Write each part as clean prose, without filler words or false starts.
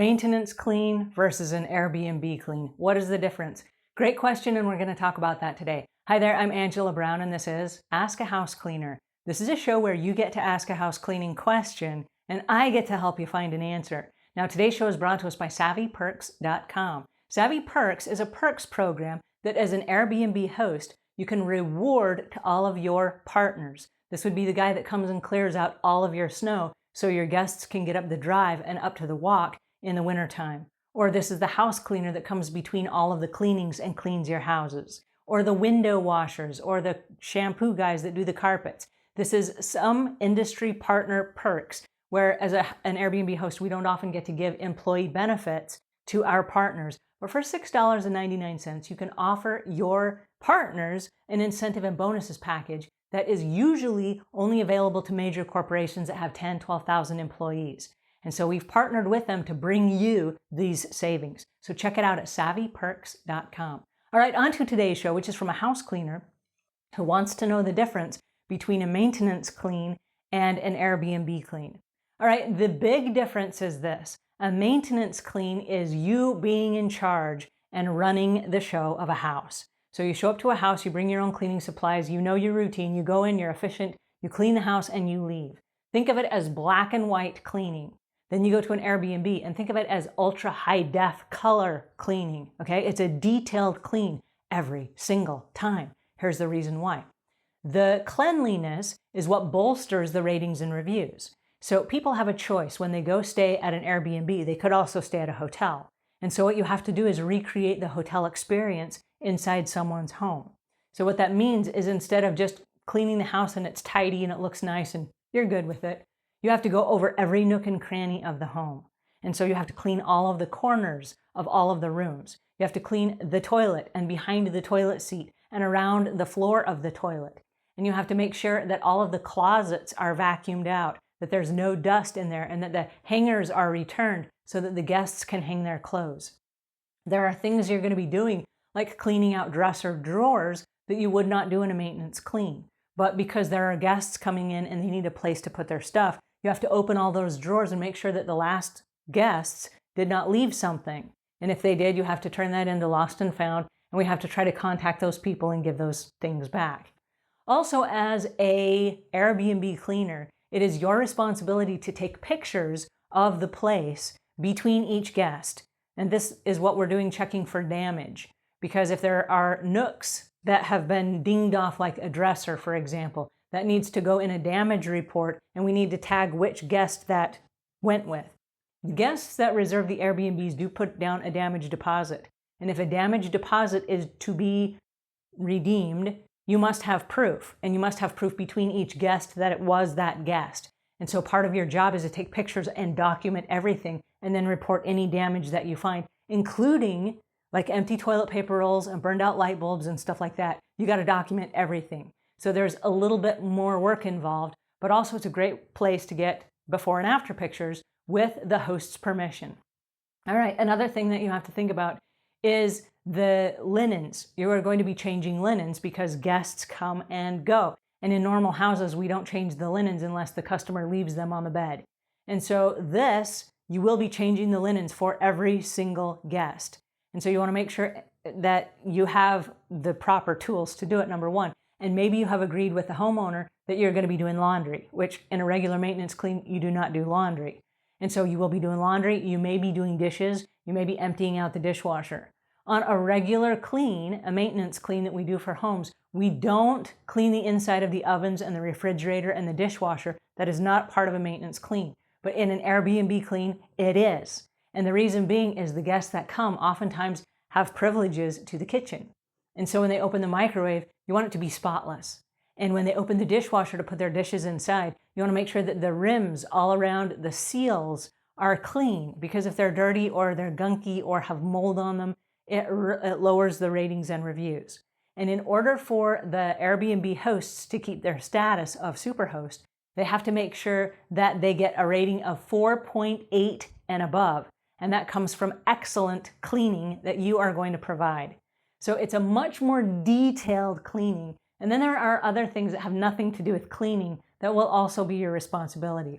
Maintenance clean versus an Airbnb clean. What is the difference? Great question, and we're going to talk about that today. Hi there, I'm Angela Brown, and this is Ask a House Cleaner. This is a show where you get to ask a house cleaning question, and I get to help you find an answer. Now, today's show is brought to us by SavvyPerks.com. Savvy Perks is a perks program that, as an Airbnb host, you can reward to all of your partners. This would be the guy that comes and clears out all of your snow so your guests can get up the drive and up to the walk in the wintertime. Or this is the house cleaner that comes between all of the cleanings and cleans your houses. Or the window washers, or the shampoo guys that do the carpets. This is some industry partner perks where, as an Airbnb host, we don't often get to give employee benefits to our partners. But for $6.99, you can offer your partners an incentive and bonuses package that is usually only available to major corporations that have 10, 12,000 employees. And so we've partnered with them to bring you these savings. So check it out at SavvyPerks.com. All right, on to today's show, which is from a house cleaner who wants to know the difference between a maintenance clean and an Airbnb clean. All right, the big difference is this. A maintenance clean is you being in charge and running the show of a house. So you show up to a house, you bring your own cleaning supplies, you know your routine, you go in, you're efficient, you clean the house, and you leave. Think of it as black and white cleaning. Then you go to an Airbnb and think of it as ultra high def color cleaning, okay? It's a detailed clean every single time. Here's the reason why. The cleanliness is what bolsters the ratings and reviews. So people have a choice. When they go stay at an Airbnb, they could also stay at a hotel. And so what you have to do is recreate the hotel experience inside someone's home. So what that means is instead of just cleaning the house and it's tidy and it looks nice and you're good with it, you have to go over every nook and cranny of the home. And so you have to clean all of the corners of all of the rooms. You have to clean the toilet and behind the toilet seat and around the floor of the toilet. And you have to make sure that all of the closets are vacuumed out, that there's no dust in there, and that the hangers are returned so that the guests can hang their clothes. There are things you're going to be doing, like cleaning out dresser drawers, that you would not do in a maintenance clean. But because there are guests coming in and they need a place to put their stuff, you have to open all those drawers and make sure that the last guests did not leave something. And if they did, you have to turn that into lost and found, and we have to try to contact those people and give those things back. Also, as an Airbnb cleaner, it is your responsibility to take pictures of the place between each guest. And this is what we're doing, checking for damage. Because if there are nooks that have been dinged off, like a dresser, for example, that needs to go in a damage report, and we need to tag which guest that went with. Guests that reserve the Airbnbs do put down a damage deposit. And if a damage deposit is to be redeemed, you must have proof, and you must have proof between each guest that it was that guest. And so part of your job is to take pictures and document everything, and then report any damage that you find, including like empty toilet paper rolls and burned out light bulbs and stuff like that. You got to document everything. So there's a little bit more work involved, but also it's a great place to get before and after pictures with the host's permission. All right, another thing that you have to think about is the linens. You are going to be changing linens because guests come and go. And in normal houses, we don't change the linens unless the customer leaves them on the bed. And so you will be changing the linens for every single guest. And so you want to make sure that you have the proper tools to do it, number one. And maybe you have agreed with the homeowner that you're going to be doing laundry, which in a regular maintenance clean, you do not do laundry. And so you will be doing laundry, you may be doing dishes, you may be emptying out the dishwasher. On a regular clean, a maintenance clean that we do for homes, we don't clean the inside of the ovens and the refrigerator and the dishwasher. That is not part of a maintenance clean. But in an Airbnb clean, it is. And the reason being is the guests that come oftentimes have privileges to the kitchen. And so when they open the microwave, you want it to be spotless. And when they open the dishwasher to put their dishes inside, you want to make sure that the rims all around the seals are clean, because if they're dirty or they're gunky or have mold on them, it lowers the ratings and reviews. And in order for the Airbnb hosts to keep their status of superhost, they have to make sure that they get a rating of 4.8 and above. And that comes from excellent cleaning that you are going to provide. So it's a much more detailed cleaning. And then there are other things that have nothing to do with cleaning that will also be your responsibility.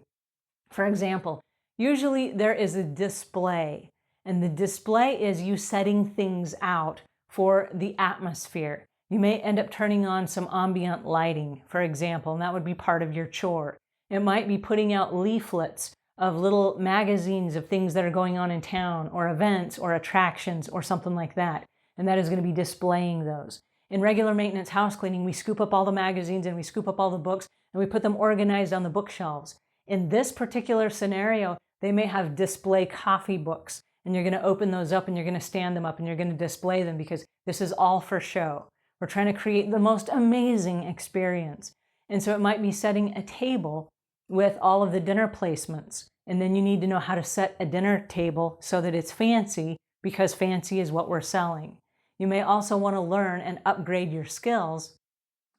For example, Usually there is a display, and the display is you setting things out for the atmosphere. You may end up turning on some ambient lighting, for example, and that would be part of your chore. It might be putting out leaflets of little magazines of things that are going on in town, or events, or attractions, or something like that. And that is going to be displaying those. In regular maintenance house cleaning, we scoop up all the magazines and we scoop up all the books and we put them organized on the bookshelves. In this particular scenario, they may have display coffee books, and you're going to open those up and you're going to stand them up and you're going to display them because this is all for show. We're trying to create the most amazing experience. And so it might be setting a table with all of the dinner placements. And then you need to know how to set a dinner table so that it's fancy, because fancy is what we're selling. You may also want to learn and upgrade your skills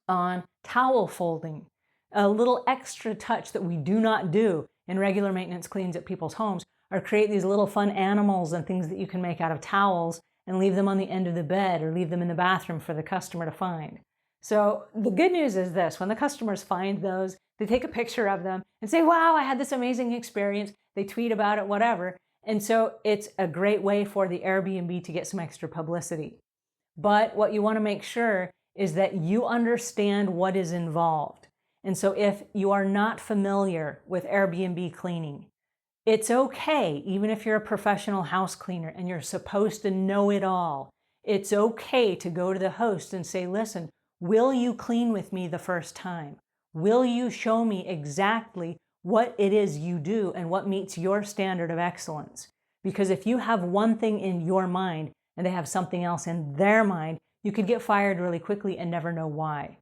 on towel folding. A little extra touch that we do not do in regular maintenance cleans at people's homes are create these little fun animals and things that you can make out of towels and leave them on the end of the bed or leave them in the bathroom for the customer to find. So the good news is this: when the customers find those, they take a picture of them and say, wow, I had this amazing experience. They tweet about it, whatever. And so it's a great way for the Airbnb to get some extra publicity. But what you want to make sure is that you understand what is involved. And so if you are not familiar with Airbnb cleaning, it's okay, even if you're a professional house cleaner and you're supposed to know it all, it's okay to go to the host and say, listen, will you clean with me the first time? Will you show me exactly what it is you do and what meets your standard of excellence? Because if you have one thing in your mind and they have something else in their mind, you could get fired really quickly and never know why.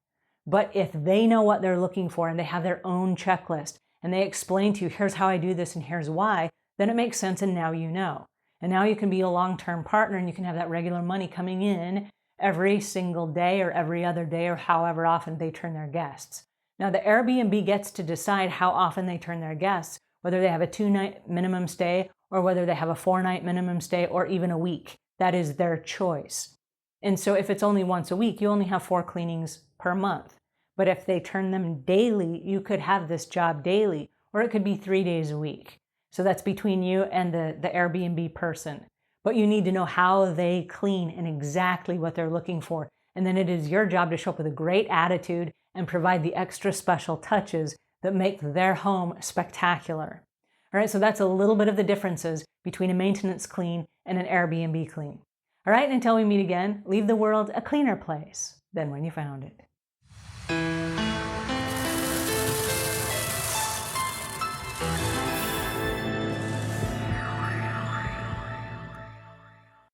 But if they know what they're looking for and they have their own checklist and they explain to you, here's how I do this and here's why, then it makes sense and now you know. And now you can be a long-term partner and you can have that regular money coming in every single day or every other day or however often they turn their guests. Now the Airbnb gets to decide how often they turn their guests, whether they have a 2-night minimum stay or whether they have a 4-night minimum stay or even a week. That is their choice. And so if it's only once a week, you only have 4 cleanings per month. But if they turn them daily, you could have this job daily, or it could be 3 days a week. So that's between you and the Airbnb person. But you need to know how they clean and exactly what they're looking for. And then it is your job to show up with a great attitude and provide the extra special touches that make their home spectacular. All right, so that's a little bit of the differences between a maintenance clean and an Airbnb clean. All right, until we meet again, leave the world a cleaner place than when you found it.